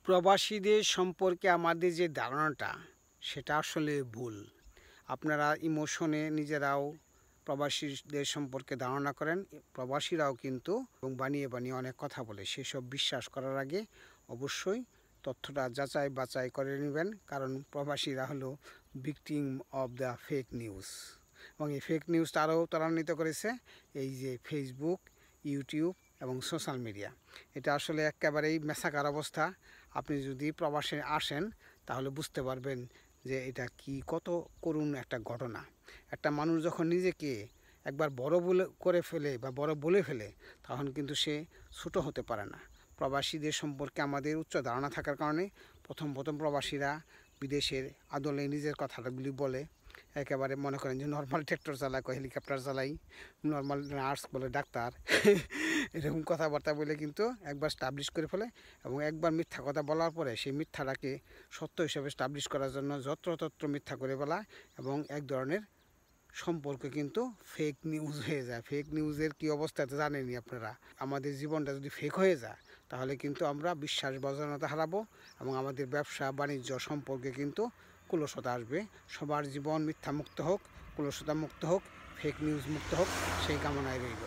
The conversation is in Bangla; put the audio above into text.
প্রবাসীদের সম্পর্কে আমাদের যে ধারণাটা সেটা আসলে ভুল। আপনারা ইমোশনে নিজেরাও প্রবাসীদের সম্পর্কে ধারণা করেন, প্রবাসীরাও কিন্তু এবং বানিয়ে বানিয়ে অনেক কথা বলে। সেসব বিশ্বাস করার আগে অবশ্যই তথ্যটা যাচাই বাছাই করে নেবেন, কারণ প্রবাসীরা হলো victim of the fake news. এবং এই ফেক নিউজটা আরও ত্বরান্বিত করেছে এই যে ফেসবুক, ইউটিউব এবং সোশ্যাল মিডিয়া। এটা আসলে একেবারেই মেসাকার অবস্থা। আপনি যদি প্রবাসে আসেন তাহলে বুঝতে পারবেন যে এটা কত করুণ একটা ঘটনা। একটা মানুষ যখন নিজেকে একবার বড় করে ফেলে বা বড় বলে ফেলে, তখন কিন্তু সে ছোট হতে পারে না। প্রবাসীদের সম্পর্কে আমাদের উচ্চ ধারণা থাকার কারণে প্রথম প্রবাসীরা বিদেশের আদলে নিজের কথাগুলি বলে। একেবারে মনে করেন যে নর্মাল ট্র্যাক্টর চালায়, হেলিকপ্টার চালাই, নর্মাল নার্স বলে ডাক্তার, এরকম কথাবার্তা বলে কিন্তু একবার স্টাবলিশ করে ফেলে। এবং একবার মিথ্যা কথা বলার পরে সেই মিথ্যাটাকে সত্য হিসেবে স্টাবলিশ করার জন্য যত্রতত্র মিথ্যা করে বলা, এবং এক ধরনের সম্পর্ক কিন্তু ফেক নিউজ হয়ে যায়। ফেক নিউজের কী অবস্থা তো জানেনই আপনারা। আমাদের জীবনটা যদি ফেক হয়ে যায় তাহলে কিন্তু আমরা বিশ্বাস বজায়তা হারাবো, এবং আমাদের ব্যবসা বাণিজ্য সম্পর্কে কিন্তু কুলসতা আসবে। সবার জীবন মিথ্যা মুক্ত হোক, কুলসতা মুক্ত হোক, ফেক নিউজ মুক্ত হোক, সেই কামনায় রইল।